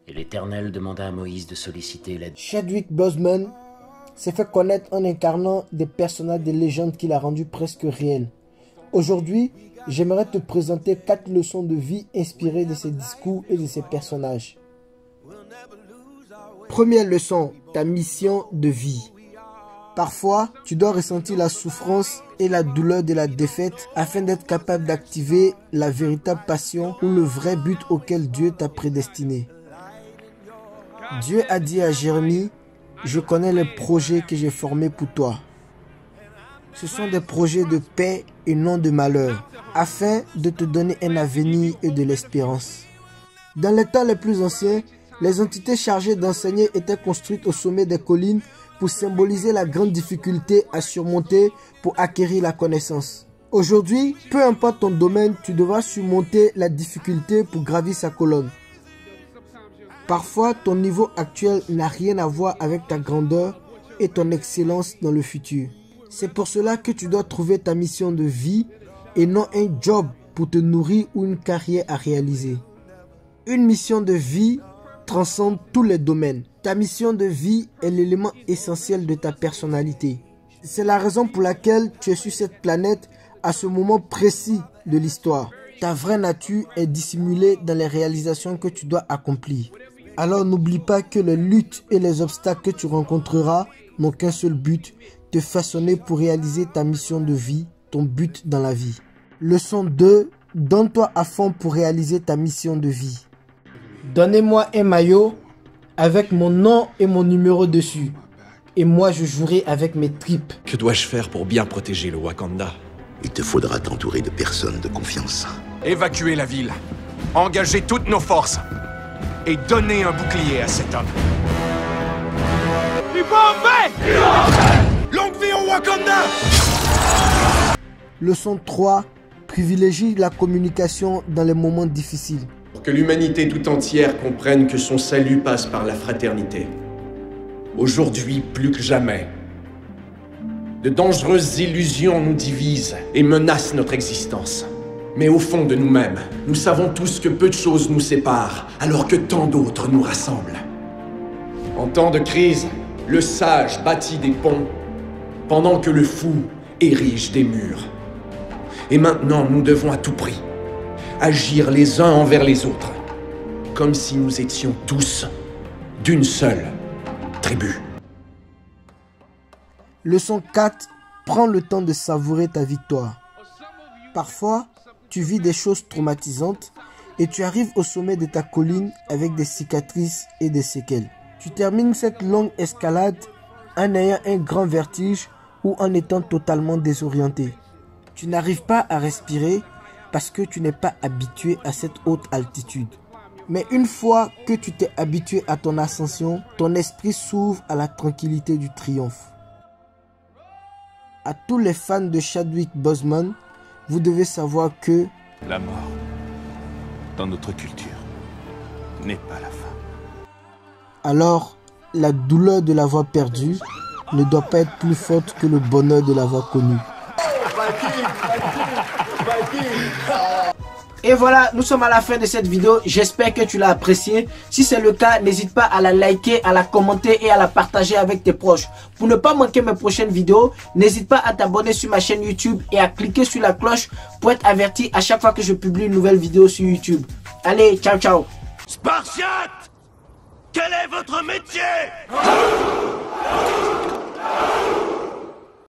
Et l'Éternel demanda à Moïse de solliciter l'aide. Chadwick Boseman s'est fait connaître en incarnant des personnages de légende qu'il a rendus presque réels. Aujourd'hui, j'aimerais te présenter 4 leçons de vie inspirées de ses discours et de ses personnages. Première leçon, ta mission de vie. Parfois, tu dois ressentir la souffrance et la douleur de la défaite afin d'être capable d'activer la véritable passion ou le vrai but auquel Dieu t'a prédestiné. Dieu a dit à Jérémie, « Je connais les projets que j'ai formés pour toi. Ce sont des projets de paix et non de malheur, afin de te donner un avenir et de l'espérance. » Dans les temps les plus anciens, les entités chargées d'enseigner étaient construites au sommet des collines pour symboliser la grande difficulté à surmonter pour acquérir la connaissance. Aujourd'hui, peu importe ton domaine, tu devras surmonter la difficulté pour gravir sa colonne. Parfois, ton niveau actuel n'a rien à voir avec ta grandeur et ton excellence dans le futur. C'est pour cela que tu dois trouver ta mission de vie et non un job pour te nourrir ou une carrière à réaliser. Une mission de vie transcende tous les domaines. Ta mission de vie est l'élément essentiel de ta personnalité. C'est la raison pour laquelle tu es sur cette planète à ce moment précis de l'histoire. Ta vraie nature est dissimulée dans les réalisations que tu dois accomplir. Alors n'oublie pas que les luttes et les obstacles que tu rencontreras n'ont qu'un seul but, te façonner pour réaliser ta mission de vie, ton but dans la vie. Leçon 2, donne-toi à fond pour réaliser ta mission de vie. Donnez-moi un maillot avec mon nom et mon numéro dessus. Et moi, je jouerai avec mes tripes. Que dois-je faire pour bien protéger le Wakanda? Il te faudra t'entourer de personnes de confiance. Évacuer la ville, engager toutes nos forces et donner un bouclier à cet homme. Longue vie au Wakanda! Leçon 3. Privilégie la communication dans les moments difficiles. Pour que l'humanité tout entière comprenne que son salut passe par la fraternité. Aujourd'hui, plus que jamais, de dangereuses illusions nous divisent et menacent notre existence. Mais au fond de nous-mêmes, nous savons tous que peu de choses nous séparent, alors que tant d'autres nous rassemblent. En temps de crise, le sage bâtit des ponts, pendant que le fou érige des murs. Et maintenant, nous devons à tout prix agir les uns envers les autres, comme si nous étions tous d'une seule tribu. Leçon 4. Prends le temps de savourer ta victoire. Parfois, tu vis des choses traumatisantes et tu arrives au sommet de ta colline avec des cicatrices et des séquelles. Tu termines cette longue escalade en ayant un grand vertige ou en étant totalement désorienté. Tu n'arrives pas à respirer parce que tu n'es pas habitué à cette haute altitude. Mais une fois que tu t'es habitué à ton ascension, ton esprit s'ouvre à la tranquillité du triomphe. À tous les fans de Chadwick Boseman, vous devez savoir que la mort, dans notre culture, n'est pas la fin. Alors, la douleur de l'avoir perdue ne doit pas être plus forte que le bonheur de l'avoir connue. Et voilà, nous sommes à la fin de cette vidéo. J'espère que tu l'as appréciée. Si c'est le cas, n'hésite pas à la liker, à la commenter et à la partager avec tes proches. Pour ne pas manquer mes prochaines vidéos, n'hésite pas à t'abonner sur ma chaîne YouTube et à cliquer sur la cloche pour être averti à chaque fois que je publie une nouvelle vidéo sur YouTube. Allez, ciao ciao. Spartiate! Quel est votre métier?